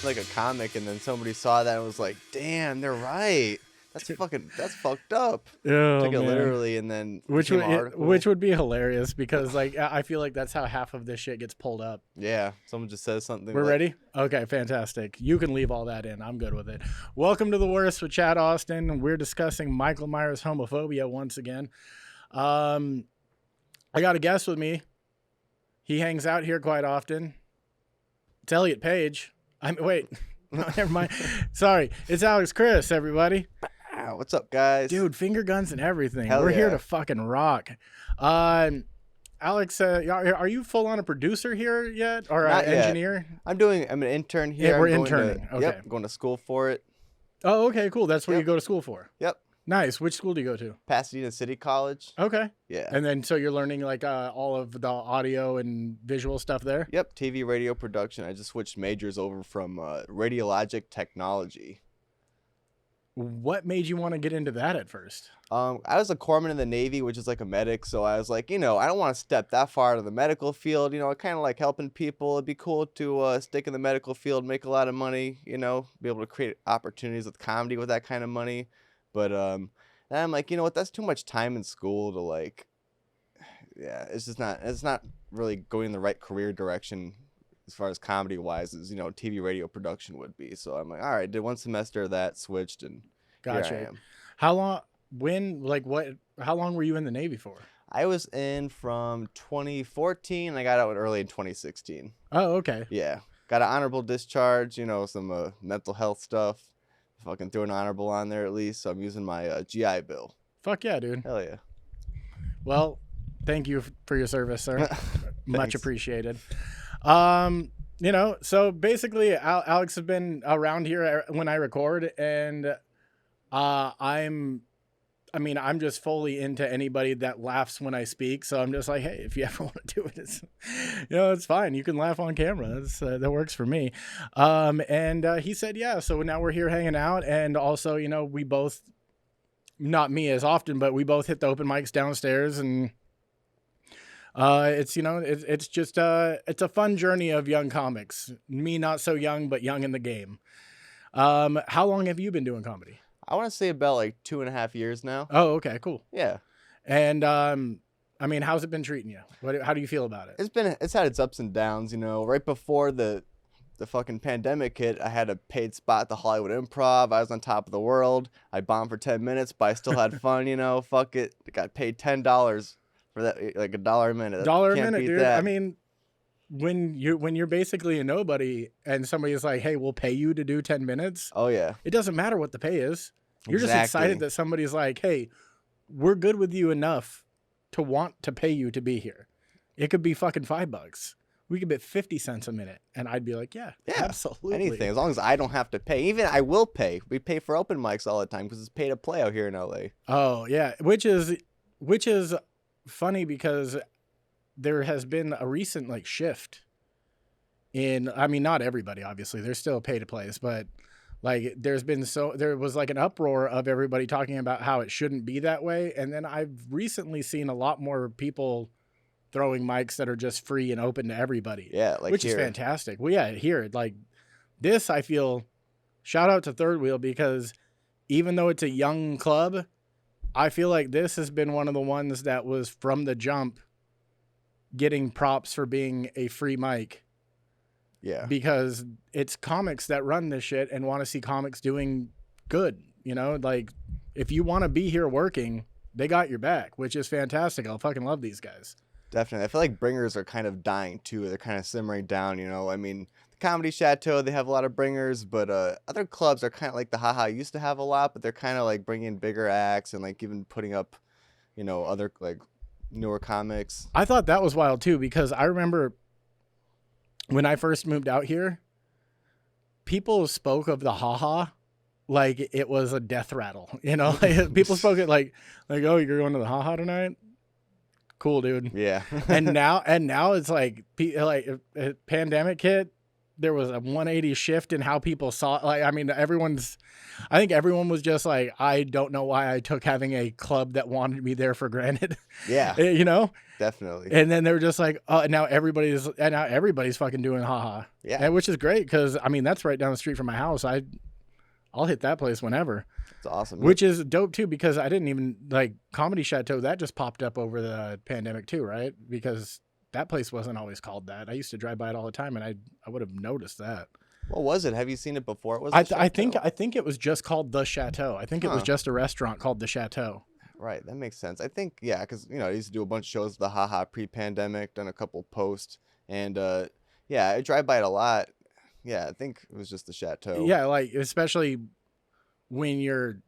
like a comic, and then somebody saw that and was like, "Damn, they're right. That's fucked up." Oh, Took it man. literally, and then Which became an would article. which would be hilarious because like I feel like that's how half of this shit gets pulled up. Yeah, someone just says something. We're like, ready? Okay, fantastic. You can leave all that in. I'm good with it. Welcome to The Worst with Chad Austin. We're discussing Michael Myers' homophobia once again. I got a guest with me. He hangs out here quite often. It's Elliot Page. Wait. No, never mind. Sorry. It's Alex Chris, everybody. What's up, guys? Dude, finger guns and everything. Hell We're here yeah. to fucking rock. Alex, are you full on a producer here yet, or an Not yet. engineer? I'm an intern here. Yeah, we're I'm going interning. Okay. Yep, going to school for it. Oh, okay, cool. That's what Yep. you go to school for. Yep, Nice. Which school do you go to? Pasadena City College. Okay. Yeah. And then so you're learning like all of the audio and visual stuff there? Yep, TV radio production. I just switched majors over from radiologic technology. What made you want to get into that at first? I was a corpsman in the Navy, which is like a medic. So I was like, I don't want to step that far out of the medical field. I kind of like helping people. It'd be cool to stick in the medical field, make a lot of money, be able to create opportunities with comedy with that kind of money. But then I'm like, what? That's too much time in school to like, yeah, it's not really going in the right career direction as far as comedy wise as, TV radio production would be. So I'm like, all right, did one semester of that, switched, and Gotcha. here I am. How long, how long were you in the Navy for? I was in from 2014 and I got out early in 2016. Oh, okay. Yeah. Got an honorable discharge, some mental health stuff. Fucking threw an honorable on there at least. So I'm using my GI Bill. Fuck yeah, dude. Hell yeah. Well, thank you for your service, sir. Much Thanks. appreciated. So basically Alex has been around here when I record, and I'm just fully into anybody that laughs when I speak. So I'm just like, hey, if you ever want to do it, it's fine. You can laugh on camera. That works for me. And he said, yeah. So now we're here hanging out. And also, we both, not me as often, but we both hit the open mics downstairs, and it's a fun journey of young comics. Me, not so young, but young in the game. How long have you been doing comedy? I want to say about like 2.5 years now. Oh, okay, cool. Yeah. And how's it been treating you? How do you feel about it? It's had its ups and downs, Right before the fucking pandemic hit, I had a paid spot at the Hollywood Improv. I was on top of the world. I bombed for 10 minutes, but I still had fun, Fuck it. I got paid $10 for that, like $1 a minute. $1 a Can't minute, beat dude. that. I mean, when you're basically a nobody and somebody's like, hey, we'll pay you to do 10 minutes. Oh yeah. It doesn't matter what the pay is. You're just Exactly. excited that somebody's like, hey, we're good with you enough to want to pay you to be here. It could be fucking $5. We could bet 50 cents a minute. And I'd be like, yeah, absolutely. Anything. As long as I don't have to pay. Even I will pay. We pay for open mics all the time because it's pay to play out here in LA. Oh, yeah. Which is funny because there has been a recent shift in, not everybody, obviously. There's still pay to plays, but there was an uproar of everybody talking about how it shouldn't be that way. And then I've recently seen a lot more people throwing mics that are just free and open to everybody. Yeah, which here. is fantastic. Well, yeah, here, this, I feel, shout out to Third Wheel, because even though it's a young club, I feel like this has been one of the ones that was from the jump getting props for being a free mic. Yeah. Because it's comics that run this shit and want to see comics doing good. If you want to be here working, they got your back, which is fantastic. I'll fucking love these guys. Definitely. I feel like bringers are kind of dying too. They're kind of simmering down, the Comedy Chateau, they have a lot of bringers, but other clubs are kind of like the Haha used to have a lot, but they're kind of like bringing bigger acts and even putting up, other newer comics. I thought that was wild too, because I remember when I first moved out here, people spoke of the Haha like it was a death rattle. People spoke it like, oh, you're going to the Haha tonight? Cool, dude. Yeah. and now it's like pandemic hit, there was a 180 shift in how people saw it. Like, I mean, I think everyone was just like, I don't know why I took having a club that wanted me there for granted, Yeah, you know? definitely. And then they were just like, oh, now everybody's fucking doing haha. Yeah, And, which is great. Cause I mean, that's right down the street from my house. I'll hit that place whenever, it's awesome. which is dope too, because I didn't even like Comedy Chateau. That just popped up over the pandemic too. Right. Because that place wasn't always called that. I used to drive by it all the time, and I would have noticed that. What was it? Have you seen it before? It was. I think it was just called the Chateau. I think it was just a restaurant called the Chateau. Right, that makes sense. I think because I used to do a bunch of shows with the haha pre-pandemic, done a couple posts, and I drive by it a lot. Yeah, I think it was just the Chateau. Yeah, like especially when you're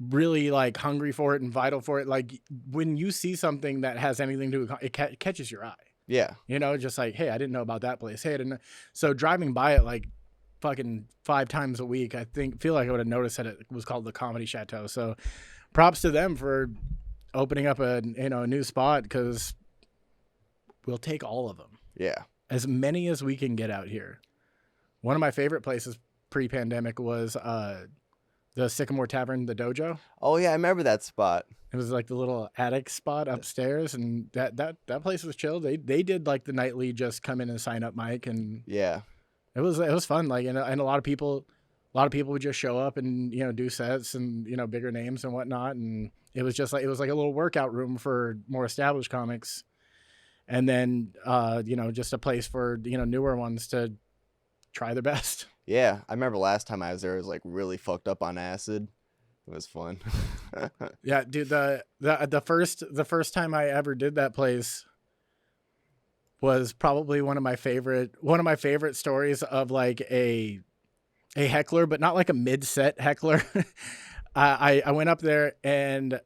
really like hungry for it and vital for it, like when you see something that has anything to do, it catches your eye. Yeah, Just like, hey, I didn't know about that place. Hey, I didn't know. So driving by it like fucking 5 times a week, feel like I would have noticed that it was called the Comedy Chateau. So props to them for opening up a new spot, because we'll take all of them. Yeah, as many as we can get out here. One of my favorite places pre-pandemic was the Sycamore Tavern, the Dojo. Oh yeah, I remember that spot. It was like the little attic spot upstairs, and that place was chill. They did like the nightly just come in and sign up mic, and Yeah, it was fun. Like and a lot of people would just show up and do sets and bigger names and whatnot, and it was like a little workout room for more established comics, and then just a place for newer ones to try their best. yeah. I remember last time I was there, I was like really fucked up on acid. It was fun. Yeah, dude. The first time I ever did that place was probably one of my favorite stories of like a heckler, but not like a mid-set heckler. I went up there and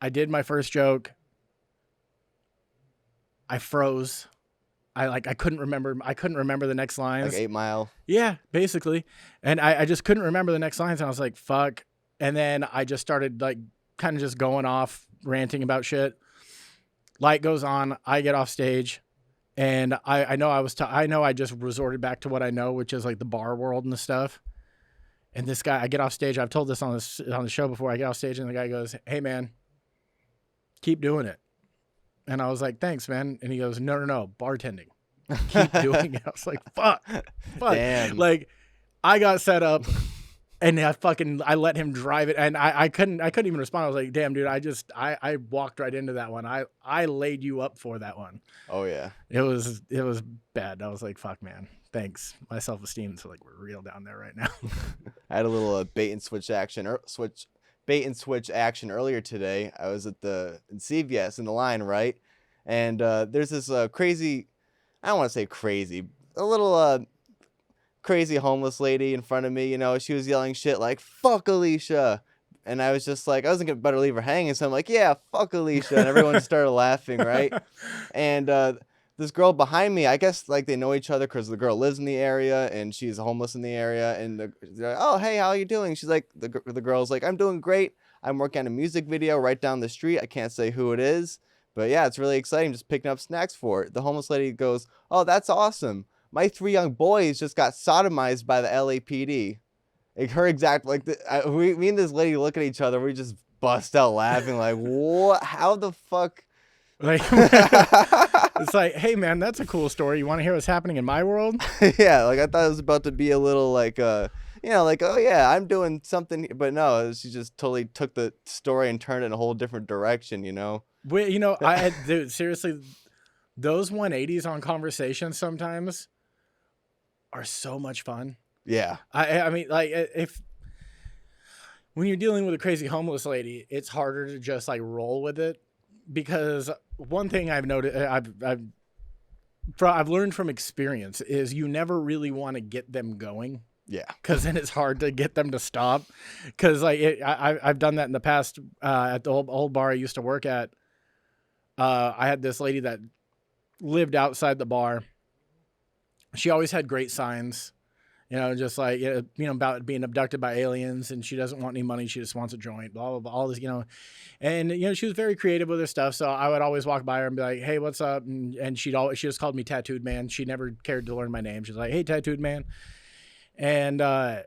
I did my first joke. I froze. I couldn't remember the next lines. Like 8 Mile. Yeah, basically. And I just couldn't remember the next lines, and I was like, fuck. And then I just started like kind of just going off ranting about shit. Light goes on. I get off stage, and I know I just resorted back to what I know, which is like the bar world and the stuff. And this guy, I get off stage. I've told this on the show before. I get off stage, and the guy goes, "Hey man, keep doing it." And I was like, "Thanks, man." And he goes, No, bartending. Keep doing it. I was like, fuck. Damn. Like, I got set up, and I let him drive it, and I couldn't even respond. I was like, damn, dude, I walked right into that one. I laid you up for that one. Oh yeah. It was bad. I was like, fuck, man. Thanks. My self-esteem's like we're real down there right now. I had a little bait and switch action earlier today. I was in CVS in the line, right? And there's this crazy, I don't want to say crazy, a little crazy homeless lady in front of me. She was yelling shit like, fuck Alicia. And I was just like, I wasn't going to better leave her hanging. So I'm like, yeah, fuck Alicia. And everyone started laughing, right? And this girl behind me, I guess like they know each other because the girl lives in the area and she's homeless in the area. And they're like, oh, hey, how are you doing? She's like, the girl's like, I'm doing great. I'm working on a music video right down the street. I can't say who it is. But yeah, it's really exciting just picking up snacks for it. The homeless lady goes, oh, that's awesome. My 3 young boys just got sodomized by the LAPD. Like her exact, like me and this lady look at each other. We just bust out laughing like, what? How the fuck? Like, it's like, hey man, that's a cool story. You want to hear what's happening in my world? Yeah, like I thought it was about to be a little like like, oh yeah, I'm doing something, but no, she just totally took the story and turned it in a whole different direction. Dude, seriously, those 180s on conversations sometimes are so much fun. Yeah, I mean, like when you're dealing with a crazy homeless lady, it's harder to just like roll with it. Because one thing I've noticed, I've learned from experience is you never really want to get them going. Yeah. Because then it's hard to get them to stop. Because like I've done that in the past at the old bar I used to work at. I had this lady that lived outside the bar. She always had great signs. Just like, about being abducted by aliens, and she doesn't want any money. She just wants a joint, blah, blah, blah, all this, and, she was very creative with her stuff. So I would always walk by her and be like, hey, what's up? And she just called me Tattooed Man. She never cared to learn my name. She's like, hey, Tattooed Man. And, there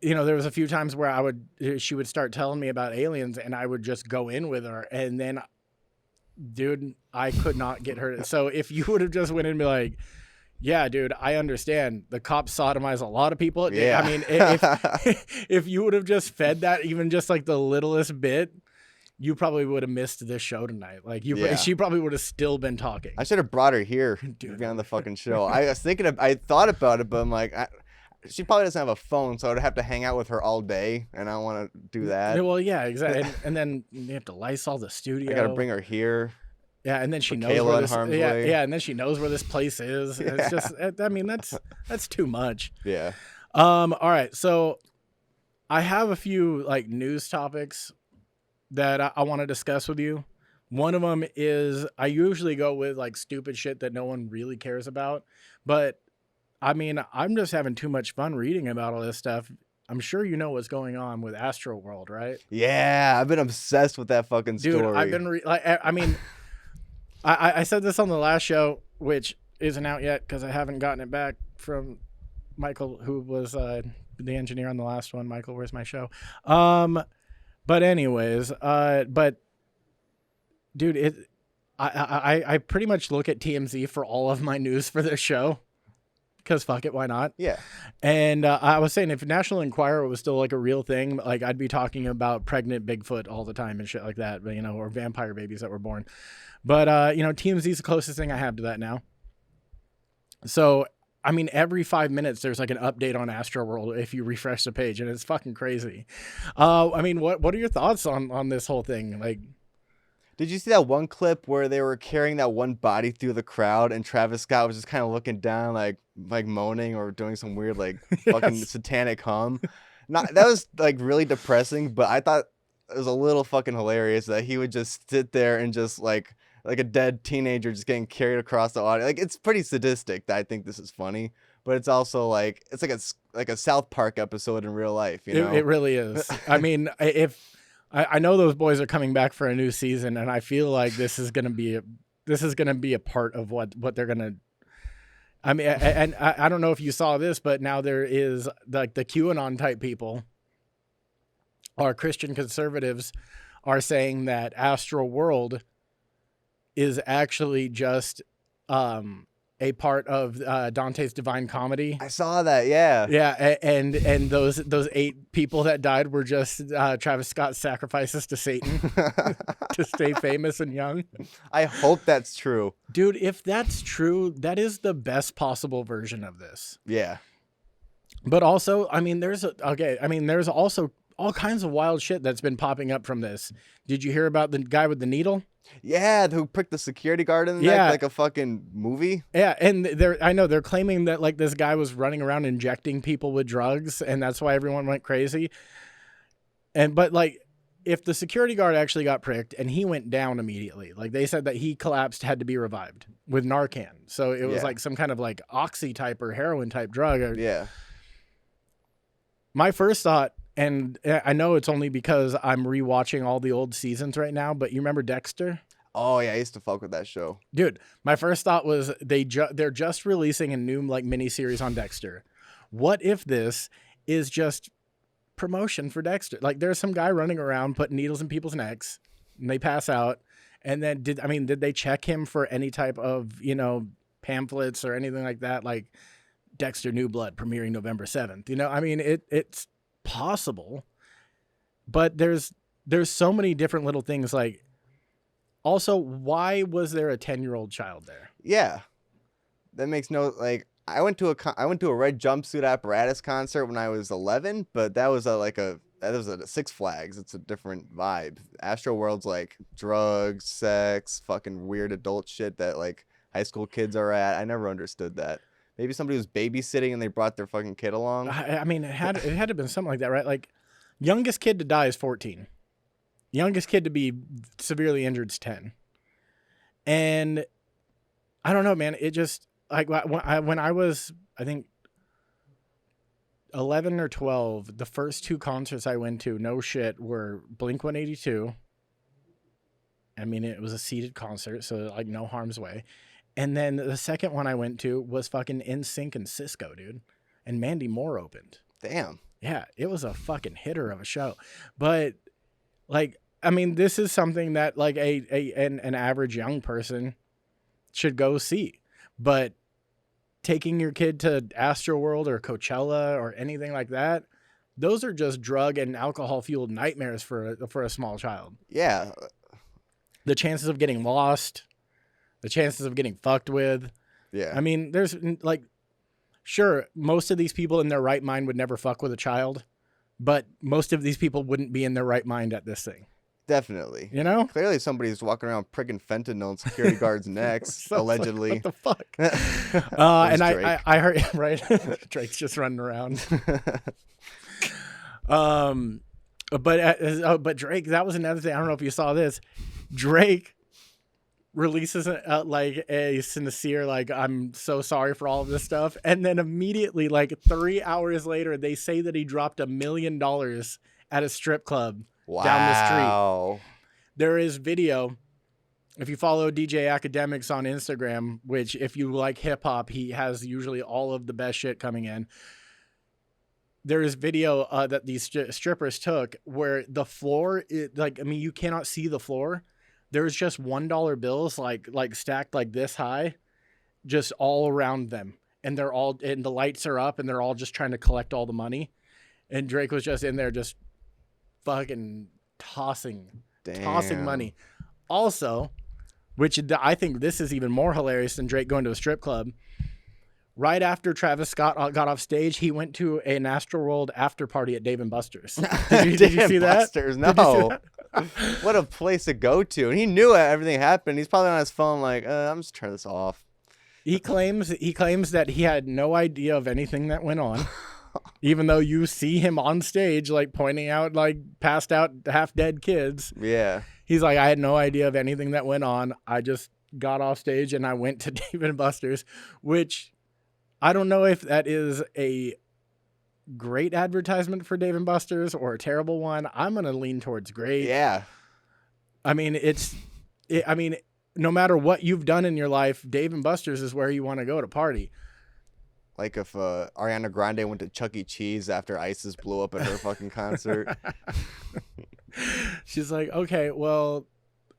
was a few times where she would start telling me about aliens, and I would just go in with her. And then, dude, I could not get her. So if you would have just went in and be like, yeah, dude, I understand. The cops sodomize a lot of people. Yeah. I mean, if you would have just fed that even just like the littlest bit, you probably would have missed this show tonight. Like she probably would have still been talking. I should have brought her here to be on the fucking show. I thought about it, but I'm like, she probably doesn't have a phone, so I'd have to hang out with her all day, and I don't want to do that. Well, yeah, exactly. And then you have to Lysol the studio. I got to bring her here. Yeah, and then she knows Kayla where this. Yeah, and then she knows where this place is. Yeah. It's just, I mean, that's too much. Yeah. All right, so I have a few like news topics that I want to discuss with you. One of them is I usually go with like stupid shit that no one really cares about, but I mean, I'm just having too much fun reading about all this stuff. I'm sure you know what's going on with Astroworld, right? Yeah, I've been obsessed with that fucking story. Dude, I've been I said this on the last show, which isn't out yet because I haven't gotten it back from Michael, who was the engineer on the last one. Michael, where's my show? But anyways, dude, I pretty much look at TMZ for all of my news for this show. Because fuck it, why not? Yeah. And I was saying if National Enquirer was still like a real thing, like I'd be talking about pregnant Bigfoot all the time and shit like that, but or vampire babies that were born. But TMZ's the closest thing I have to that now. So I mean, every 5 minutes there's like an update on Astroworld if you refresh the page, and it's fucking crazy. I mean, what are your thoughts on this whole thing? Like, did you see that one clip where they were carrying that one body through the crowd and Travis Scott was just kind of looking down, like moaning or doing some weird fucking satanic hum? That was like really depressing, but I thought it was a little fucking hilarious that he would just sit there and just like a dead teenager just getting carried across the audience. Like, it's pretty sadistic that I think this is funny, but it's also like it's like a South Park episode in real life. It really is. I mean, if I know those boys are coming back for a new season, and I feel like this is gonna be a part of what they're gonna. I mean, and I don't know if you saw this, but now there is like the QAnon type people, or Christian conservatives, are saying that Astroworld is actually just a part of Dante's Divine Comedy. I saw that, yeah. Yeah, and those 8 people that died were just Travis Scott's sacrifices to Satan to stay famous and young. I hope that's true. Dude, if that's true, that is the best possible version of this. Yeah. But also, I mean, there's also all kinds of wild shit that's been popping up from this. Did you hear about the guy with the needle? Yeah, who pricked the security guard in the neck like a fucking movie. Yeah, and they're claiming that like this guy was running around injecting people with drugs, and that's why everyone went crazy. But like, if the security guard actually got pricked and he went down immediately, like they said that he collapsed, had to be revived with Narcan. So it was like some kind of like oxy type or heroin type drug. Yeah. My first thought, and I know it's only because I'm rewatching all the old seasons right now, but you remember Dexter? Oh yeah, I used to fuck with that show. Dude, my first thought was they're just releasing a new like miniseries on Dexter. What if this is just promotion for Dexter? Like there's some guy running around putting needles in people's necks and they pass out. And then did they check him for any type of, pamphlets or anything like that? Like Dexter New Blood premiering November 7th. I mean, it's possible, but there's so many different little things. Like, also, why was there a 10-year-old child there? Yeah, that makes no like. I went to a Red Jumpsuit Apparatus concert when I was 11, but that was a Six Flags. It's a different vibe. Astroworld's like drugs, sex, fucking weird adult shit that like high school kids are at. I never understood that. Maybe somebody was babysitting and they brought their fucking kid along. I mean, it had to have been something like that, right? Like, youngest kid to die is 14. Youngest kid to be severely injured is 10. And I don't know, man. It just, like, when I was, I think, 11 or 12, the first 2 concerts I went to, no shit, were Blink 182. I mean, it was a seated concert, so like no harm's way. And then the second one I went to was fucking NSYNC and Cisco, dude. And Mandy Moore opened. Damn. Yeah, it was a fucking hitter of a show. But like, I mean, this is something that like an average young person should go see. But taking your kid to Astroworld or Coachella or anything like that, those are just drug and alcohol fueled nightmares for a small child. Yeah. The chances of getting lost, the chances of getting fucked with. Yeah. I mean, there's like, sure, most of these people in their right mind would never fuck with a child, but most of these people wouldn't be in their right mind at this thing. Definitely. You know? Clearly somebody's walking around pricking fentanyl in security guards' necks, So allegedly. Like, what the fuck? And I heard, right? Drake's just running around. But Drake, that was another thing. I don't know if you saw this. Drake releases like a sincere, like, I'm so sorry for all of this stuff. And then immediately, like 3 hours later, they say that he dropped $1 million at a strip club. Wow. Down the street. There is video. If you follow DJ Academics on Instagram, which if you like hip hop, he has usually all of the best shit coming in. There is video that these strippers took where the floor, you cannot see the floor. There's just $1 bills like stacked like this high, just all around them, and the lights are up, and they're all just trying to collect all the money. And Drake was just in there just fucking tossing money. Also, which I think this is even more hilarious than Drake going to a strip club. Right after Travis Scott got off stage, he went to an Astroworld after party at Dave & Buster's. Did you see that? No. What a place to go to. And he knew everything happened. He's probably on his phone like, I'm just turning this off. He claims that he had no idea of anything that went on. Even though you see him on stage, like pointing out like passed out half dead kids. Yeah. He's like, I had no idea of anything that went on. I just got off stage and I went to Dave & Buster's, which I don't know if that is a great advertisement for Dave & Buster's or a terrible one. I'm going to lean towards great. Yeah. I mean, no matter what you've done in your life, Dave & Buster's is where you want to go to party. Like if Ariana Grande went to Chuck E. Cheese after ISIS blew up at her fucking concert. She's like, okay, well,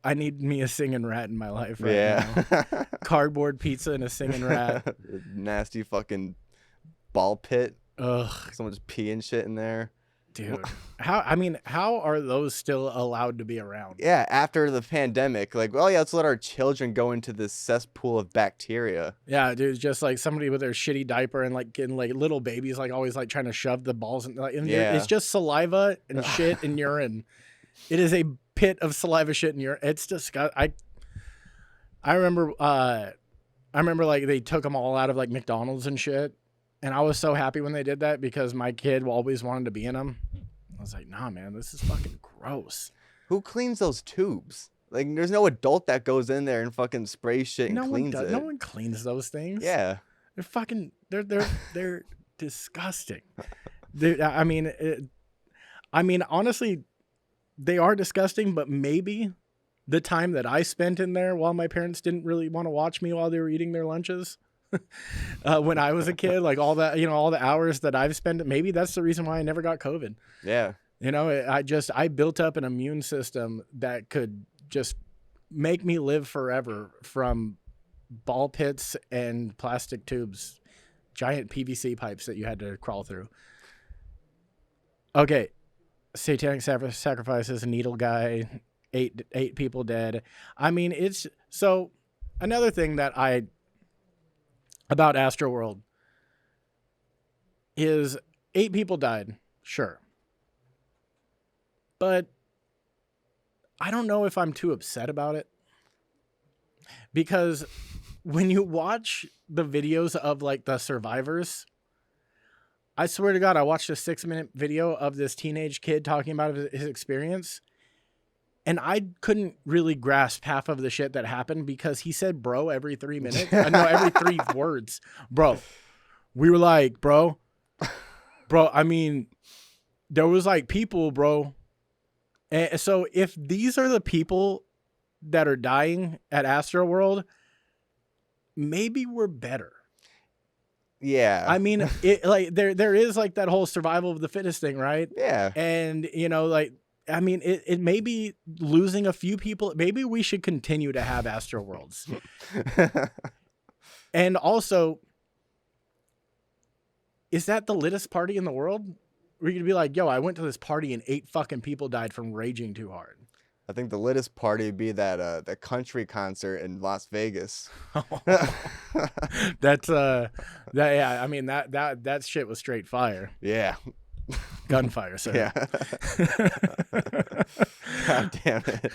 I need me a singing rat in my life right now. Cardboard pizza and a singing rat. Nasty fucking ball pit. Ugh. Someone just peeing shit in there. Dude, how are those still allowed to be around? Yeah, after the pandemic, like, well, yeah, let's let our children go into this cesspool of bacteria. Yeah, dude, just like somebody with their shitty diaper and like getting like little babies, like always like trying to shove the balls in. It's just saliva and shit and urine. It is a pit of saliva, shit, and urine. It's disgusting. I remember like they took them all out of like McDonald's and shit. And I was so happy when they did that because my kid always wanted to be in them. I was like, nah, man, this is fucking gross. Who cleans those tubes? Like, there's no adult that goes in there and fucking sprays shit and cleans it. No one cleans those things. Yeah. They're fucking, they're disgusting. I mean, honestly, they are disgusting, but maybe the time that I spent in there while my parents didn't really want to watch me while they were eating their lunches, when I was a kid, like all the hours that I've spent, maybe that's the reason why I never got COVID. Yeah. I built up an immune system that could just make me live forever from ball pits and plastic tubes, giant PVC pipes that you had to crawl through. Okay. Satanic sacrifices, needle guy, eight people dead. I mean, it's so another thing that about Astroworld is 8 people died, sure. But I don't know if I'm too upset about it. Because when you watch the videos of like the survivors, I swear to God, I watched a 6-minute video of this teenage kid talking about his experience. And I couldn't really grasp half of the shit that happened because he said bro every 3 minutes. No, every 3 words. Bro. We were like, bro, Bro, I mean, there was like people, bro. And so if these are the people that are dying at Astroworld, maybe we're better. Yeah. I mean, it like there is like that whole survival of the fittest thing, right? Yeah. And you know, like I mean, it may be losing a few people. Maybe we should continue to have Astroworlds. And also, is that the littest party in the world? We're gonna be like, yo, I went to this party and 8 fucking people died from raging too hard. I think the littest party would be that country concert in Las Vegas. That's yeah, I mean that shit was straight fire. Yeah. Gunfire, sir. Yeah. God damn it.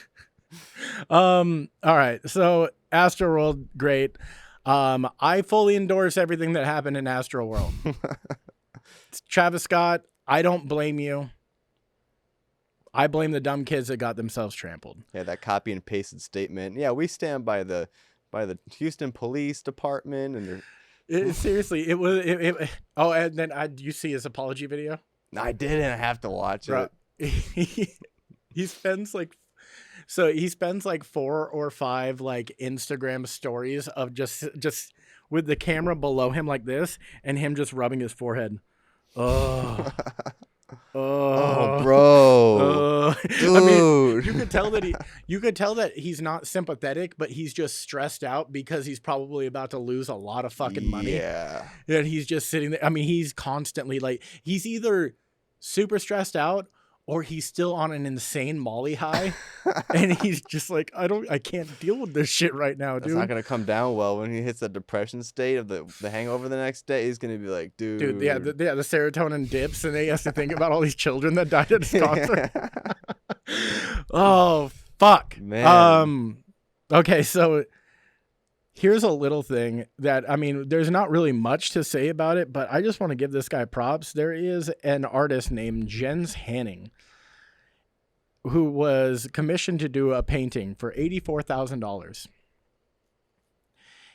All right. So Astroworld, great. I fully endorse everything that happened in Astroworld. Travis Scott, I don't blame you. I blame the dumb kids that got themselves trampled. Yeah, that copy and pasted statement. Yeah, we stand by the Houston Police Department and Seriously, it was. Oh, and then you see his apology video? I didn't have to watch Bro, it. he spends like 4 or 5 like Instagram stories of just with the camera below him like this and him just rubbing his forehead. Oh. Oh, bro. Dude. I mean, you could tell that he's not sympathetic, but he's just stressed out because he's probably about to lose a lot of fucking money. Yeah. And he's just sitting there. I mean, he's constantly like, he's either super stressed out or he's still on an insane Molly high. And he's just like, I can't deal with this shit right now, dude. It's not going to come down well when he hits the depression state of the hangover the next day. He's going to be like, dude. Yeah, the serotonin dips and he has to think about all these children that died at his concert. Oh, fuck. Man. Okay, so here's a little thing that, I mean, there's not really much to say about it, but I just want to give this guy props. There is an artist named Jens Hanning who was commissioned to do a painting for $84,000.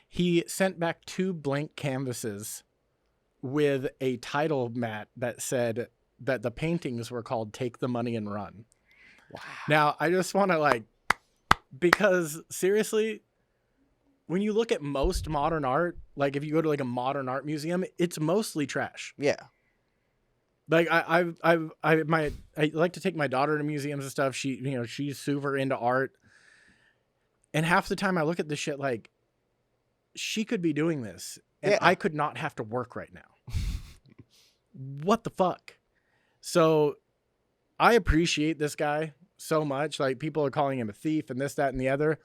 He sent back 2 blank canvases with a title mat that said that the paintings were called Take the Money and Run. Wow. Now, I just want to because seriously, when you look at most modern art, like if you go to like a modern art museum, it's mostly trash. Yeah. Like I like to take my daughter to museums and stuff. She's super into art. And half the time I look at this shit like she could be doing this and I could not have to work right now. What the fuck? So I appreciate this guy so much. Like people are calling him a thief and this, that, and the other.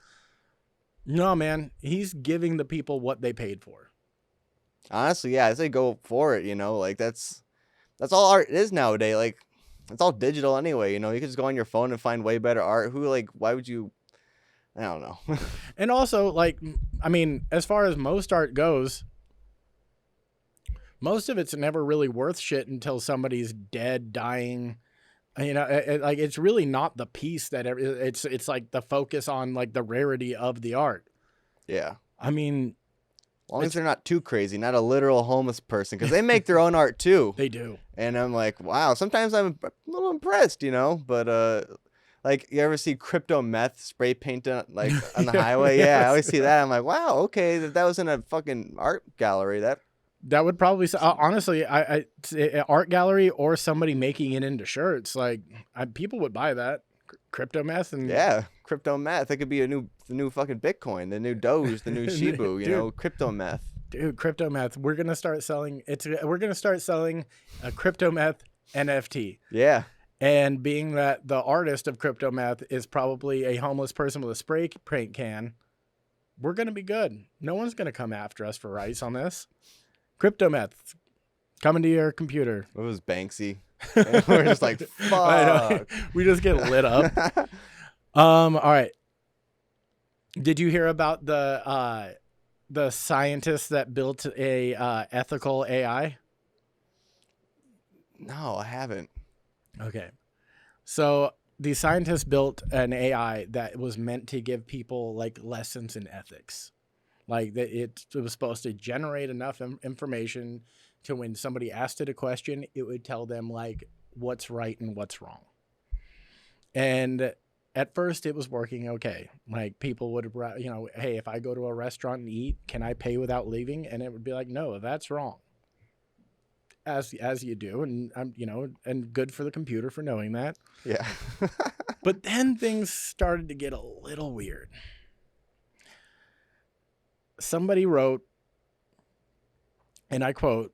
No, man, he's giving the people what they paid for. Honestly, yeah, I say go for it, like that's all art is nowadays. Like it's all digital anyway, you can just go on your phone and find way better art. Why would you? I don't know. And also, I mean, as far as most art goes, most of it's never really worth shit until somebody's dead, dying. It's really not the piece that it's like the focus on like the rarity of the art. Yeah. I mean, as long as they're not too crazy, not a literal homeless person, because they make their own art too. They do. And I'm like, wow, sometimes I'm a little impressed, but like you ever see crypto meth spray paint on the highway? Yes. Yeah, I always see that. I'm like, wow, okay, that was in a fucking art gallery. That would probably honestly, I art gallery or somebody making it into shirts. Like people would buy that crypto meth and crypto meth. It could be the new fucking Bitcoin, the new Doge, the new Shibu. Crypto meth. Dude, crypto meth. We're gonna start selling a crypto meth NFT. Yeah. And being that the artist of crypto meth is probably a homeless person with a spray paint can, we're gonna be good. No one's gonna come after us for rights on this. Crypto meth coming to your computer. It was Banksy. And we're just like, fuck. We just get lit up. All right. Did you hear about the scientists that built a ethical AI? No, I haven't. Okay. So the scientists built an AI that was meant to give people like lessons in ethics. Like that, it was supposed to generate enough information to when somebody asked it a question, it would tell them like what's right and what's wrong. And at first it was working okay. Like people would, hey, if I go to a restaurant and eat, can I pay without leaving? And it would be like, no, that's wrong. As you do, and and good for the computer for knowing that. Yeah. But then things started to get a little weird. Somebody wrote, and I quote,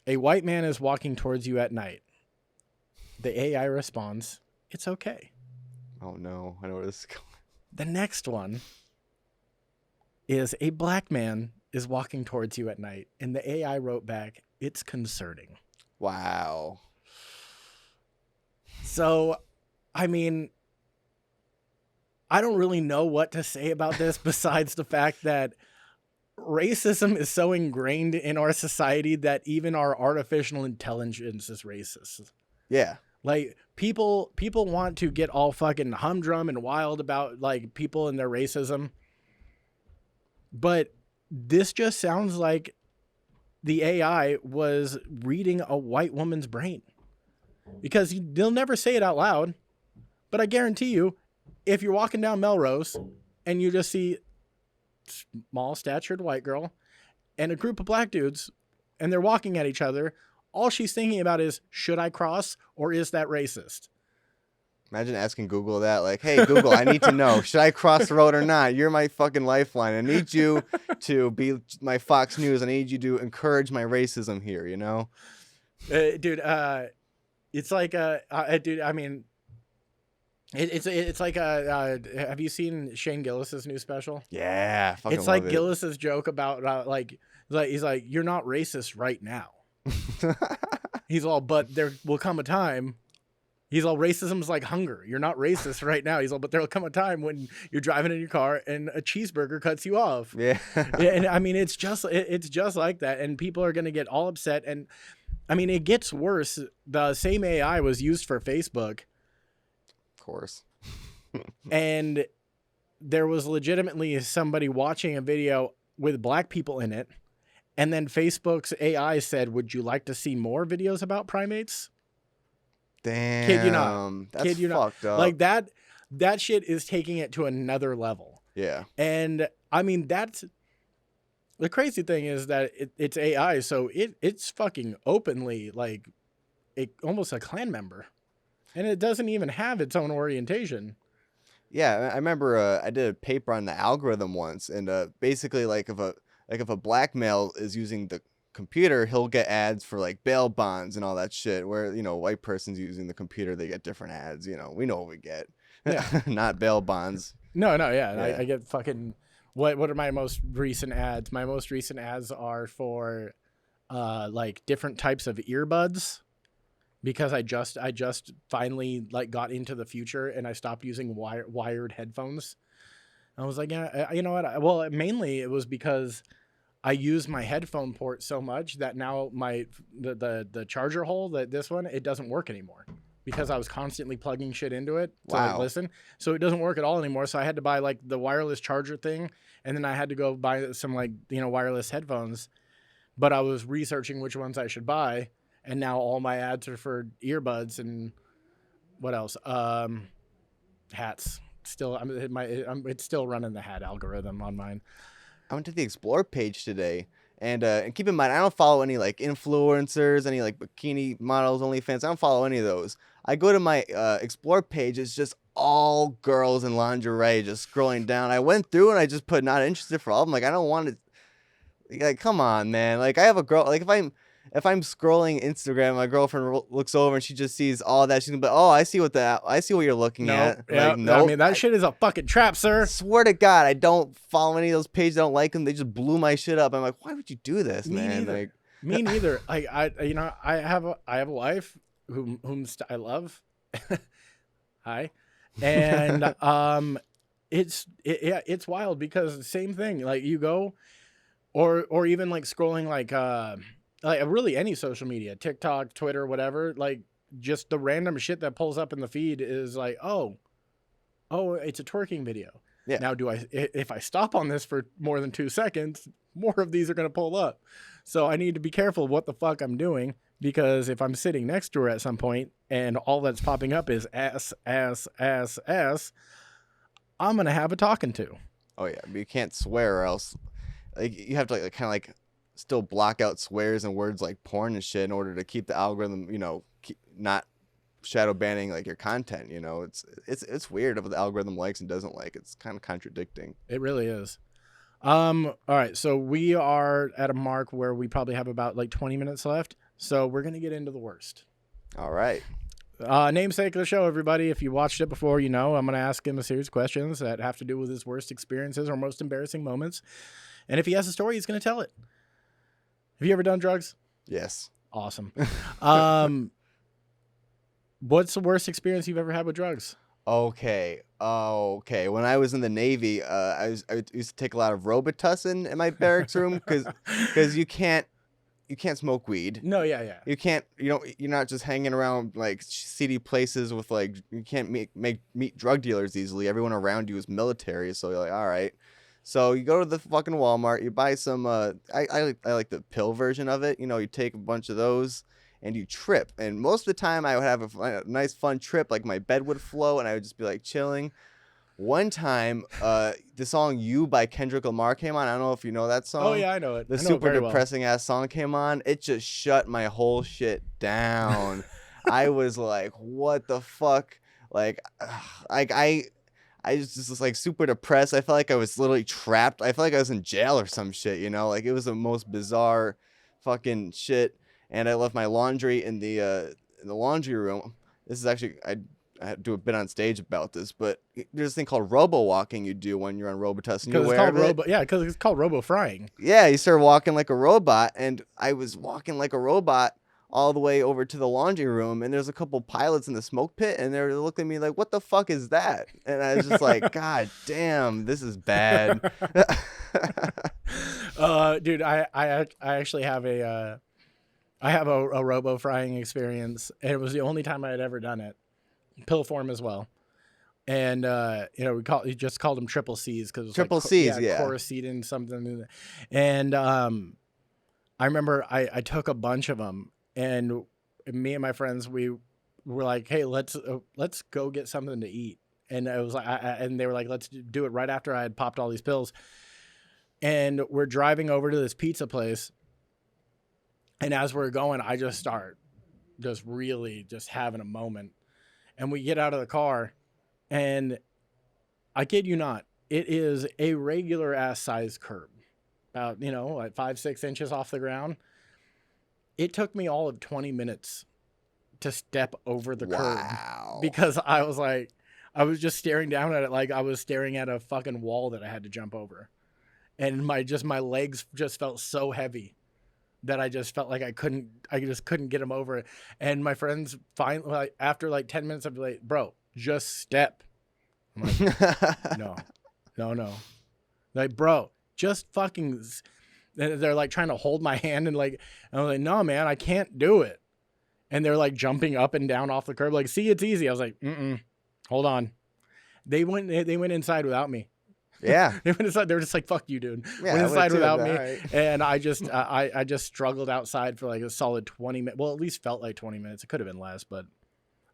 "A white man is walking towards you at night." The AI responds, "It's okay." Oh no, I know where this is going. The next one is, "A black man is walking towards you at night," and the AI wrote back, "It's concerning." Wow. So, I mean, I don't really know what to say about this besides the fact that racism is so ingrained in our society that even our artificial intelligence is racist. Yeah. Like people want to get all fucking humdrum and wild about like people and their racism. But this just sounds like the AI was reading a white woman's brain. Because they'll never say it out loud. But I guarantee you, if you're walking down Melrose and you just see small statured white girl and a group of black dudes and they're walking at each other, all she's thinking about is, should I cross or is that racist? Imagine asking Google that, like, hey, Google, I need to know, should I cross the road or not? You're my fucking lifeline. I need you to be my Fox News. I need you to encourage my racism here, you know? Dude, it's like, dude, I mean, it's like, have you seen Shane Gillis's new special? Yeah. It's like Gillis's joke about, he's like, you're not racist right now. He's all, but there will come a time. He's all, racism's like hunger. You're not racist right now. He's all, but there will come a time when you're driving in your car and a cheeseburger cuts you off. Yeah. And I mean, it's just like that. And people are going to get all upset. And I mean, it gets worse. The same AI was used for Facebook. Of course. And there was legitimately somebody watching a video with black people in it. And then Facebook's AI said, would you like to see more videos about primates? Damn. Kid you not. That's Kid you fucked not. up. Like that shit is taking it to another level. Yeah. And I mean, that's the crazy thing is that it's AI. So it's fucking openly like almost a clan member. And it doesn't even have its own orientation. Yeah. I remember I did a paper on the algorithm once. And basically, like if a black male is using the computer, he'll get ads for like bail bonds and all that shit, where a white person's using the computer, they get different ads. We know what we get. Yeah. Not bail bonds. No, yeah. Yeah. I get fucking what are my most recent ads? My most recent ads are for like different types of earbuds, because I just finally like got into the future and I stopped using wired headphones. I was like, yeah, you know what? Well, mainly it was because I use my headphone port so much that now the charger hole, this one, it doesn't work anymore because I was constantly plugging shit into it to like listen. So it doesn't work at all anymore. So I had to buy like the wireless charger thing, and then I had to go buy some like wireless headphones. But I was researching which ones I should buy, and now all my ads are for earbuds and what else? Hats. Still, it's still running the hat algorithm on mine. I went to the Explore page today, and keep in mind, I don't follow any like influencers, any like bikini models, OnlyFans. I don't follow any of those. I go to my Explore page. It's just all girls in lingerie, just scrolling down. I went through and I just put not interested for all of them. Like, I don't want to. Like, come on, man. Like, I have a girl. Like, if I'm scrolling Instagram, my girlfriend looks over and she just sees all that. She's gonna be, oh, I see what you're looking at. Yeah, like, nope. I mean, that shit is a fucking trap, sir. Swear to God, I don't follow any of those pages. I don't like them. They just blew my shit up. I'm like, why would you do this, man? Neither. Like, me neither. Like I have a wife whom I love. Hi, and it's wild because same thing. Like you go, or even like scrolling like really any social media, TikTok, Twitter, whatever, like just the random shit that pulls up in the feed is like, oh, it's a twerking video. Yeah. Now, if I stop on this for more than 2 seconds, more of these are going to pull up. So I need to be careful what the fuck I'm doing, because if I'm sitting next to her at some point and all that's popping up is ass, I'm going to have a talking to. Oh yeah, but you can't swear or else like you have to like kind of like still block out swears and words like porn and shit in order to keep the algorithm, not shadow banning like your content. It's weird what the algorithm likes and doesn't like. It's kind of contradicting. It really is. All right, so we are at a mark where we probably have about like 20 minutes left, so we're gonna get into the worst. All right. Namesake of the show, everybody. If you watched it before, I'm gonna ask him a series of questions that have to do with his worst experiences or most embarrassing moments, and if he has a story, he's gonna tell it. Have you ever done drugs? Yes. Awesome. What's the worst experience you've ever had with drugs? Okay. When I was in the Navy, I used to take a lot of Robitussin in my barracks room because you can't smoke weed. No, yeah. You can't. You're not just hanging around like seedy places with like you can't meet drug dealers easily. Everyone around you is military, so you're like, all right. So you go to the fucking Walmart, you buy some. I like the pill version of it. You take a bunch of those. And you trip. And most of the time I would have a nice fun trip. Like my bed would flow and I would just be like chilling. One time, the song You by Kendrick Lamar came on. I don't know if you know that song. Oh, yeah, I know it. The super depressing ass song came on. It just shut my whole shit down. I was like, what the fuck? Like, I was like super depressed. I felt like I was literally trapped. I felt like I was in jail or some shit, Like it was the most bizarre fucking shit. And I left my laundry in the laundry room. This is actually I do a bit on stage about this, but there's this thing called robo walking you do when you're on Robitussin. Because it's called robo frying. Yeah, you start walking like a robot, and I was walking like a robot all the way over to the laundry room, and there's a couple pilots in the smoke pit, and they're looking at me like, "What the fuck is that?" And I was just like, "God damn, this is bad." Dude, I actually have a robo frying experience, and it was the only time I had ever done it. Pill form as well. And, we just called them triple C's because it was triple C's, yeah. Coricidin something. And I remember I took a bunch of them, and me and my friends, we were like, hey, let's go get something to eat. And it was like, and they were like, let's do it right after I had popped all these pills. And we're driving over to this pizza place. And as we're going, I just start really having a moment. And we get out of the car, and I kid you not, it is a regular ass size curb. About, like 5-6 inches off the ground. It took me all of 20 minutes to step over the curb. Because I was just staring down at it like I was staring at a fucking wall that I had to jump over. And my legs just felt so heavy that I just felt like I just couldn't get them over it. And my friends finally, like, after like 10 minutes, I'd be like, bro, just step. I'm like, no. Like, bro, just fucking, they're like trying to hold my hand and I'm like, no, man, I can't do it. And they're like jumping up and down off the curb. Like, see, it's easy. I was like, hold on. They went inside without me. Yeah. They went inside. They were just like, fuck you, dude. Yeah, went inside without me. Right. And I just struggled outside for like a solid 20 minutes. Well, at least felt like 20 minutes. It could have been less, but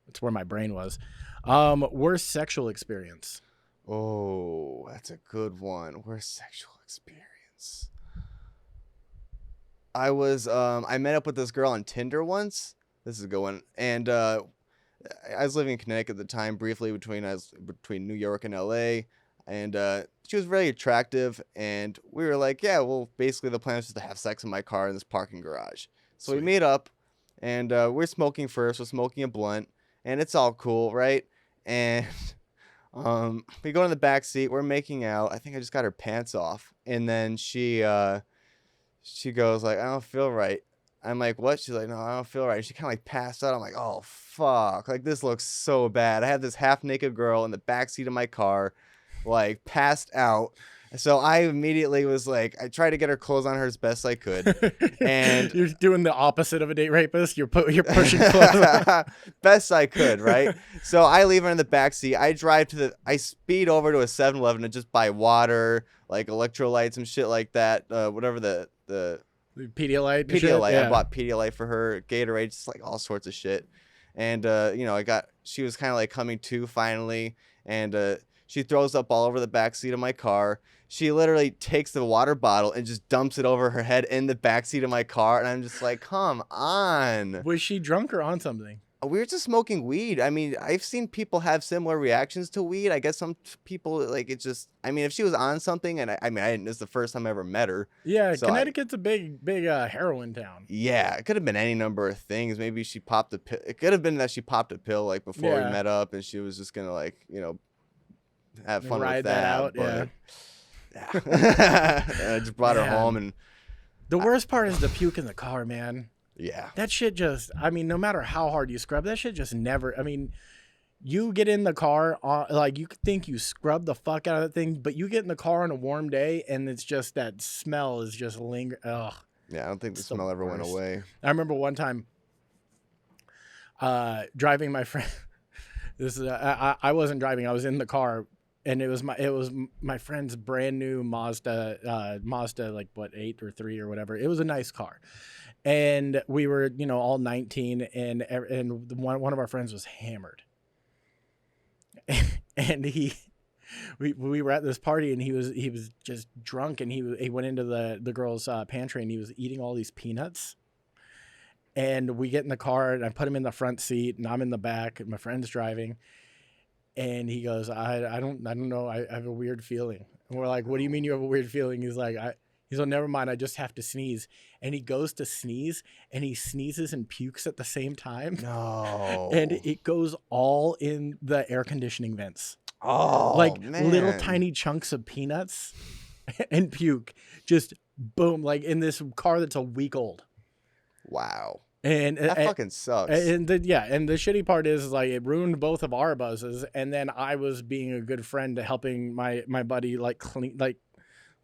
that's where my brain was. Worst sexual experience. Oh, that's a good one. Worst sexual experience. I met up with this girl on Tinder once. This is a good one. And I was living in Connecticut at the time, briefly between New York and LA. And she was very attractive, and we were like, yeah, well, basically the plan was just to have sex in my car in this parking garage. So Sweet. We meet up, and we're smoking first. We're smoking a blunt, and it's all cool, right? And we go in the back seat. We're making out. I think I just got her pants off, and then she goes like, I don't feel right. I'm like, what? She's like, no, I don't feel right. She kind of like passed out. I'm like, oh, fuck. Like, this looks so bad. I have this half-naked girl in the backseat of my car, like, passed out. So I immediately was like, I tried to get her clothes on her as best I could. And You're doing the opposite of a date rapist. You're pushing clothes on. best I could, right? So I leave her in the back seat. I speed over to a 7-Eleven to just buy water, like electrolytes and shit like that. Whatever the Pedialyte. And shit? Pedialyte. I Yeah. bought Pedialyte for her, Gatorade, just like all sorts of shit. And she was kind of like coming to finally, and she throws up all over the back seat of my car. She literally takes the water bottle and just dumps it over her head in the back seat of my car, and I'm just like, come on. Was she drunk or on something? We were just smoking weed. I mean, I've seen people have similar reactions to weed. I guess some people like it just. I mean, if she was on something, and I didn't. This is the first time I ever met her. Yeah, So Connecticut's a big heroin town. Yeah, it could have been any number of things. Maybe she popped a pill. It could have been that she popped a pill like before we Yeah. met up, and she was just gonna like have fun Ride with that out, But, yeah. And I just brought her Man. home, and The worst part is the puke in the car, man. yeah, That shit just, I mean, no matter how hard you scrub, that shit just never, I mean, you get in the car, like you think you scrub the fuck out of that thing, but you get in the car on a warm day and it's just that smell is just lingering. Ugh. yeah. I don't think the It's the smell ever went worst. away. I remember one time driving my friend. This is I wasn't driving. I was in the car, and it was my friend's brand new Mazda like what 8 or 3 or whatever. It was a nice car, and we were all 19, and one of our friends was hammered, and we were at this party, and he was just drunk, and he went into the girl's pantry, and he was eating all these peanuts. And we get in the car, and I put him in the front seat, and I'm in the back, and my friend's driving. And he goes, I don't know. I have a weird feeling. And we're like, what do you mean you have a weird feeling? He's like, he's like, never mind. I just have to sneeze. And he goes to sneeze, and he sneezes and pukes at the same time. No. And it goes all in the air conditioning vents. Oh, Like man. little tiny chunks of peanuts and puke. Just boom, like in this car that's a week old. Wow. And That fucking sucks. And the shitty part is like it ruined both of our buzzes, and then I was being a good friend to helping my buddy like clean like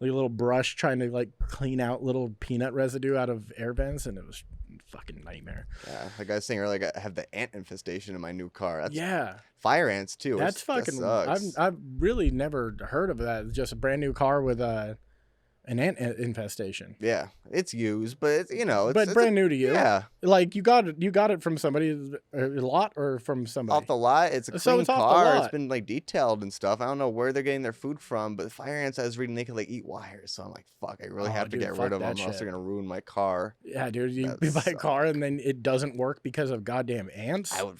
a little brush trying to like clean out little peanut residue out of air vents, and it was a fucking nightmare. Yeah, like I was saying earlier, like, I have the ant infestation in my new car. That's Yeah, fire ants too. that's That fucking. sucks. I've really never heard of that. It's just a brand new car with an ant infestation. Yeah, it's used, but it's, But brand new to you. Yeah, Like you got it from somebody a lot or from somebody. off the lot. It's a So clean it's off the car. lot. It's been like detailed and stuff. I don't know where they're getting their food from, but fire ants, I was reading, they could like eat wires. So I'm like, fuck, I really Oh, have to dude, get fuck rid of that them, or else shit. they're gonna ruin my car. Yeah, dude, you That buy a sucks. car and then it doesn't work because of goddamn ants. I would.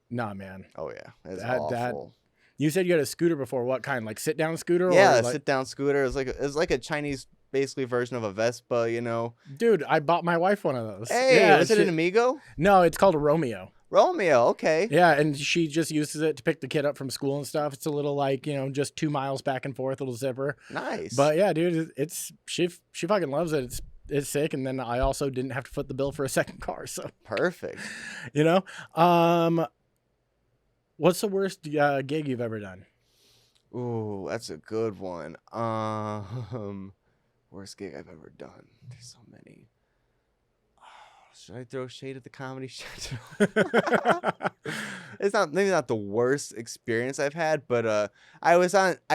Nah, man. Oh yeah, it's That- awful. You said you had a scooter before. What kind? Like sit down scooter? Yeah, Or a like, sit down scooter. It's like a Chinese basically version of a Vespa. dude, I bought my wife one of those. Hey, yeah, was it an Amigo? No, it's called a Romeo. Romeo, okay. Yeah, and she just uses it to pick the kid up from school and stuff. It's a little like just 2 miles back and forth, little zipper. Nice. But yeah, dude, she fucking loves it. It's sick. And then I also didn't have to foot the bill for a second car. So perfect. What's the worst gig you've ever done? Ooh, that's a good one. Worst gig I've ever done. There's so many. Should I throw shade at the comedy shit? It's maybe not the worst experience I've had, but I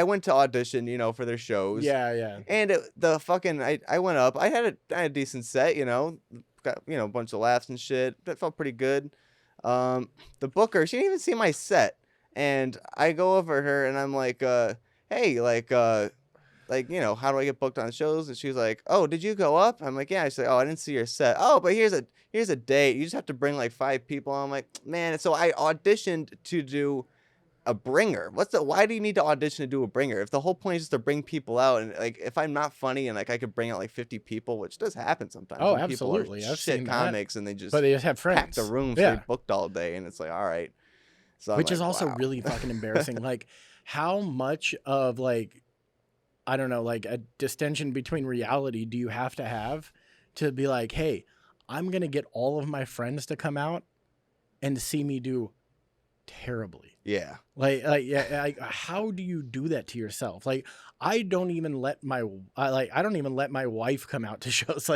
went to audition, for their shows. Yeah. And I went up. I had a decent set, got a bunch of laughs and shit. That felt pretty good. The booker, she didn't even see my set, and I go over to her and I'm like, hey, how do I get booked on shows? And she's like, oh, did you go up? I'm like, yeah. She's like, oh, I didn't see your set. Oh, but here's a date. You just have to bring like 5 people. I'm like, man. So I auditioned to do a bringer. Why do you need to audition to do a bringer? If the whole point is just to bring people out, and like if I'm not funny and like I could bring out like 50 people, which does happen sometimes. Oh, when absolutely. People are I've shit seen that. comics and they just But they just have friends. pack the room, so Yeah. they booked all day, and it's like, all right. So I'm Which is like, also wow. really fucking embarrassing. Like, how much of like, I don't know, like a distension between reality do you have to be like, hey, I'm gonna get all of my friends to come out and see me do terribly. Yeah. How do you do that to yourself? Like, I don't even let my wife come out to shows.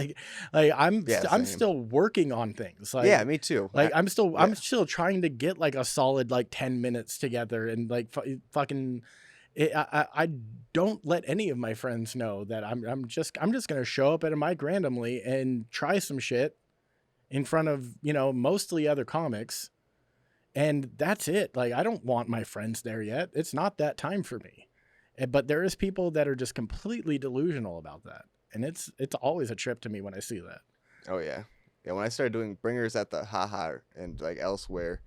I'm Same. still working on things. Yeah, me too. I'm yeah. still trying to get like a solid like 10 minutes together and like fucking. I don't let any of my friends know that I'm just gonna show up at a mic randomly and try some shit in front of mostly other comics. And that's it. Like, I don't want my friends there yet. It's not that time for me. But there is people that are just completely delusional about that. And it's always a trip to me when I see that. Oh, yeah. Yeah, when I started doing bringers at the Haha and like elsewhere,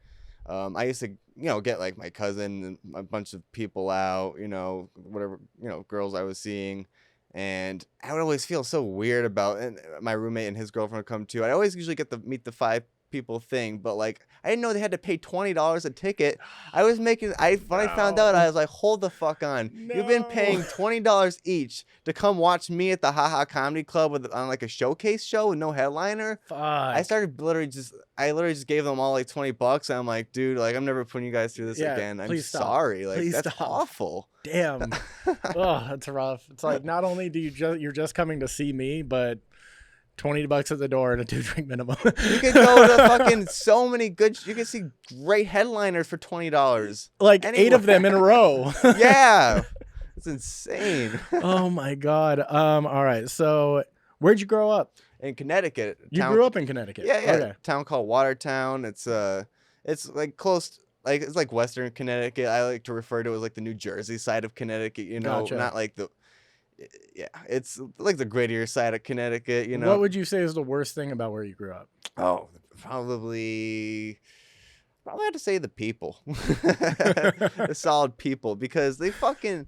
I used to, get like my cousin and a bunch of people out, whatever, girls I was seeing. And I would always feel so weird about, and my roommate and his girlfriend would come too. I always usually get to meet the 5 people thing, but like I didn't know they had to pay $20 a ticket. When I found out, I was like, hold the fuck on. No. You've been paying $20 each to come watch me at the Haha Comedy Club on like a showcase show with no headliner. Fuck. I literally just gave them all like $20, and I'm like, dude, like I'm never putting you guys through this again. I'm sorry. Like, please that's stop. awful. Damn. Oh, that's rough. It's like, not only do you're just coming to see me, but $20 at the door and a 2-drink minimum. You could go to fucking so many good. You can see great headliners for $20. Like anywhere. 8 of them in a row. Yeah, it's insane. Oh my god. All right. So, where'd you grow up? In Connecticut. You grew up in Connecticut. Yeah. Okay. A town called Watertown. It's like close. Like it's like Western Connecticut. I like to refer to it as like the New Jersey side of Connecticut. Gotcha. Not like the. Yeah, it's like the grittier side of Connecticut, What would you say is the worst thing about where you grew up? Oh, probably have to say the people. The solid people, because they fucking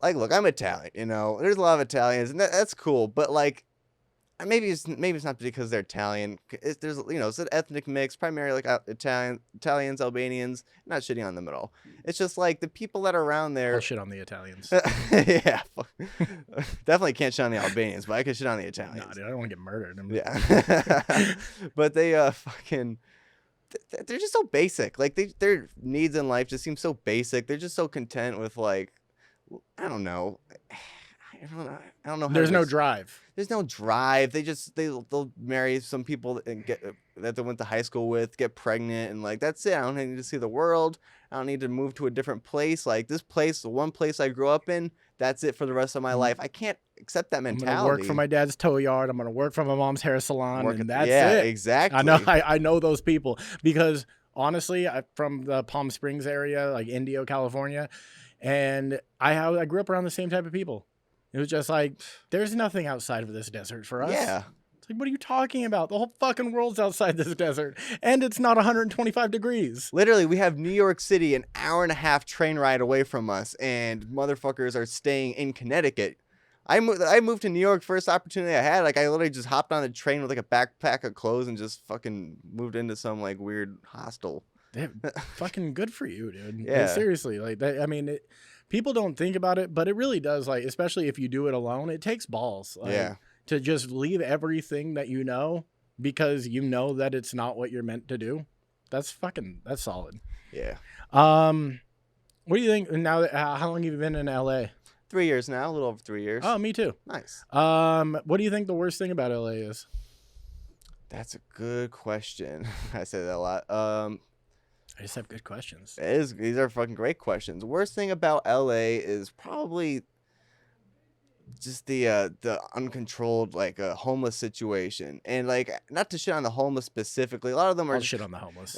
like, look, I'm Italian, there's a lot of Italians, and that's cool, but like maybe it's not because they're Italian. There's it's an ethnic mix, primarily like Italians, Albanians. Not shitting on them at all. It's just like the people that are around there. I'll shit on the Italians. Yeah, definitely can't shit on the Albanians, but I can shit on the Italians. Nah, dude, I don't want to get murdered. Yeah, but they they're just so basic. Like their needs in life just seem so basic. They're just so content with like, I don't know. I don't know. There's no drive. There's no drive. They'll marry some people and get that they went to high school with, get pregnant, and like that's it. I don't need to see the world. I don't need to move to a different place. Like this place, the one place I grew up in, that's it for the rest of my life. I can't accept that mentality. I'm gonna work for my dad's tow yard. I'm gonna work for my mom's hair salon, and that's it. Yeah, exactly. I know those people because honestly, I'm from the Palm Springs area, like Indio, California, and I grew up around the same type of people. It was just like, there's nothing outside of this desert for us. Yeah. It's like, what are you talking about? The whole fucking world's outside this desert. And it's not 125 degrees. Literally, we have New York City an hour-and-a-half train ride away from us, and motherfuckers are staying in Connecticut. I moved to New York first opportunity I had. Like, I literally just hopped on the train with like a backpack of clothes and just fucking moved into some like weird hostel. Fucking good for you, dude. Yeah. Like, seriously. Like, people don't think about it, but it really does. Like, especially if you do it alone, it takes balls. Like, yeah. To just leave everything that you know because you know that it's not what you're meant to do. That's solid. Yeah. What do you think now? How long have you been in LA? 3 years now, a little over 3 years. Oh, me too. Nice. What do you think the worst thing about LA is? That's a good question. I say that a lot. I just have good questions. These are fucking great questions. Worst thing about LA is probably just the uncontrolled like homeless situation, and like not to shit on the homeless specifically. A lot of them are shit on the homeless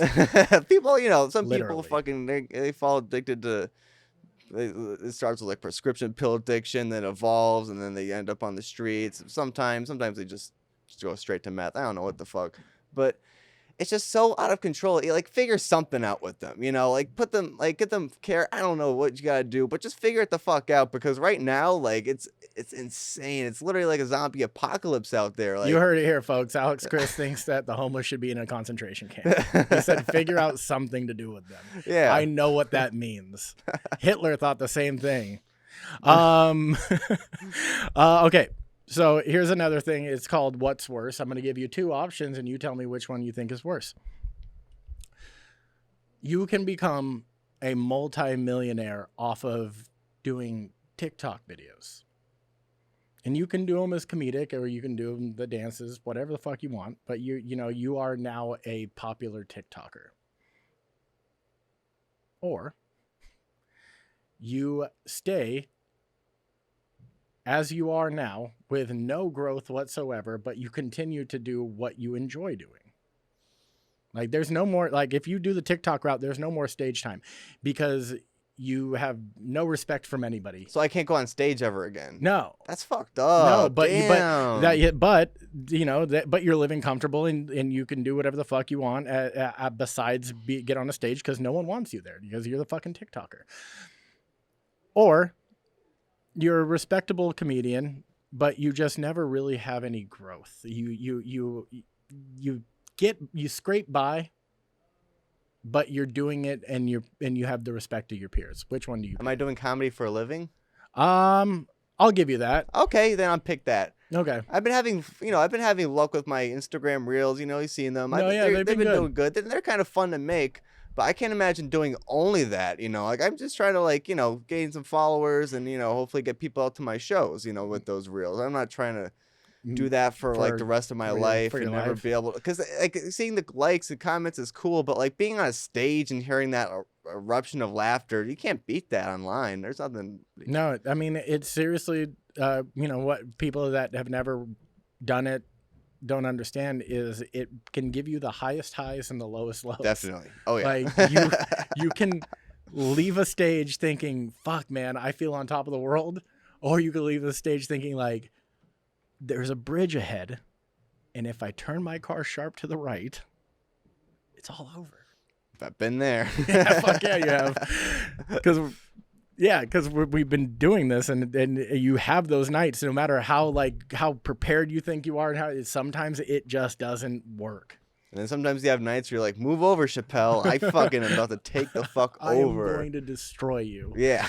people. Some Literally. people fucking they fall addicted to. It starts with like prescription pill addiction, then evolves, and then they end up on the streets. Sometimes they just go straight to meth. I don't know what the fuck, but it's just so out of control. You like figure something out with them, like put them, like get them care. I don't know what you gotta do, but just figure it the fuck out, because right now, like it's insane. It's literally like a zombie apocalypse out there. Like, you heard it here, folks. Alex Chris thinks that the homeless should be in a concentration camp. He said, figure out something to do with them. Yeah, I know what that means. Hitler thought the same thing. Okay. So here's another thing. It's called What's Worse. I'm going to give you 2 options, and you tell me which one you think is worse. You can become a multi-millionaire off of doing TikTok videos. And you can do them as comedic, or you can do them the dances, whatever the fuck you want. But you are now a popular TikToker. Or you stay as you are now with no growth whatsoever, but you continue to do what you enjoy doing. Like there's no more, like if you do the TikTok route, there's no more stage time because you have no respect from anybody. So I can't go on stage ever again. No, That's fucked up. no, but Damn. but you're living comfortable and you can do whatever the fuck you want besides get on a stage because no one wants you there because you're the fucking TikToker. Or you're a respectable comedian, but you just never really have any growth. You scrape by, but you're doing it and you have the respect of your peers. Which one do you pick? Am I doing comedy for a living? I'll give you that. Okay, then I'll pick that. Okay. I've been having luck with my Instagram reels. You've seen them. They've been doing good. They're kind of fun to make. But I can't imagine doing only that, Like, I'm just trying to, gain some followers and, hopefully get people out to my shows, with those reels. I'm not trying to do that for the rest of my life and never be able to. Because, seeing the likes and comments is cool. But, being on a stage and hearing that eruption of laughter, you can't beat that online. There's nothing. No, I mean, it's seriously, what people that have never done it don't understand is it can give you the highest highs and the lowest lows. Definitely. Oh yeah. You can leave a stage thinking, fuck man, I feel on top of the world. Or you can leave the stage thinking like there's a bridge ahead. And if I turn my car sharp to the right, it's all over. I've been there. Yeah, fuck yeah, you have. Because we've been doing this, and you have those nights, no matter how prepared you think you are, and how sometimes it just doesn't work. And then sometimes you have nights where you're like, "Move over, Chappelle! I fucking am about to take the fuck over. I am going to destroy you." Yeah.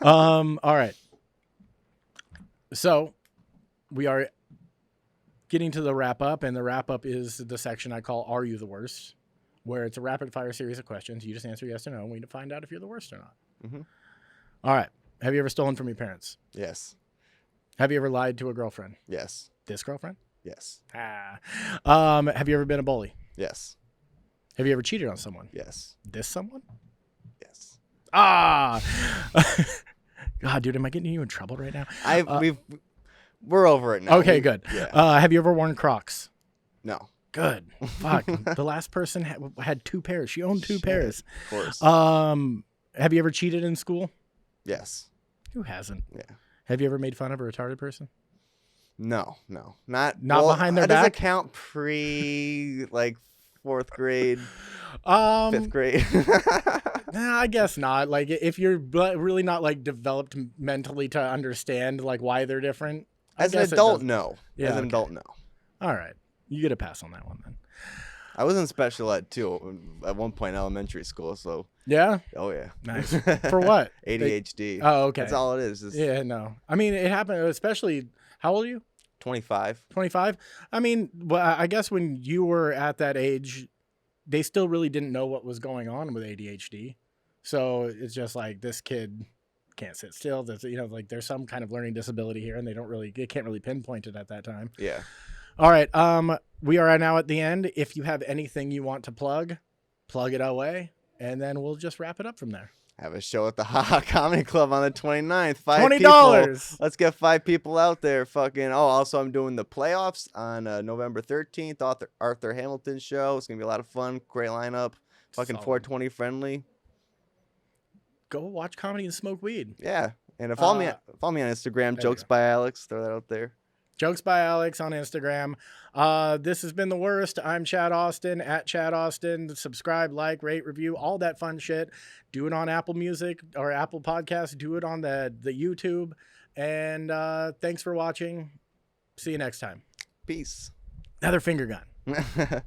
All right. So we are getting to the wrap up, and the wrap up is the section I call "Are You the Worst?" where it's a rapid fire series of questions. You just answer yes or no, and we need to find out if you're the worst or not. Mm-hmm. All right. Have you ever stolen from your parents? Yes. Have you ever lied to a girlfriend? Yes. This girlfriend? Yes. Have you ever been a bully? Yes. Have you ever cheated on someone? Yes. This someone? Yes. God, dude, am I getting you in trouble right now? We're over it now. Okay, good. Yeah. Have you ever worn Crocs? No. Good. Fuck. The last person had 2 pairs. She owned 2 pairs. Of course. Have you ever cheated in school? Yes. Who hasn't? Yeah. Have you ever made fun of a retarded person? No. Not behind their back. Does it back? count pre 4th grade, 5th 5th grade? Nah, I guess not. Like if you're really not developed mentally to understand why they're different. As an adult, no. Yeah, As an adult, no. All right, you get a pass on that one then. I was in special ed too at one point in elementary school. So yeah. Oh yeah. Nice. For what? ADHD. Oh, okay. That's all it is. Yeah, no. I mean, it happened. Especially, how old are you? 25. 25. I mean, well, I guess when you were at that age, they still really didn't know what was going on with ADHD. So it's just like this kid can't sit still. There's there's some kind of learning disability here, and they can't really pinpoint it at that time. Yeah. All right. We are now at the end. If you have anything you want to plug it away, and then we'll just wrap it up from there. Have a show at the Ha Comedy Club on the 29th. $20. People. Let's get 5 people out there. Also, I'm doing the playoffs on November 13th. Arthur Hamilton show. It's going to be a lot of fun. Great lineup. Fucking Solid. 420 friendly. Go watch comedy and smoke weed. Yeah. And follow me on Instagram. Jokes by Alex. Throw that out there. Jokes by Alex on Instagram. This has been The Worst. I'm Chad Austin, at Chad Austin. Subscribe, like, rate, review, all that fun shit. Do it on Apple Music or Apple Podcasts. Do it on the YouTube. And thanks for watching. See you next time. Peace. Another finger gun.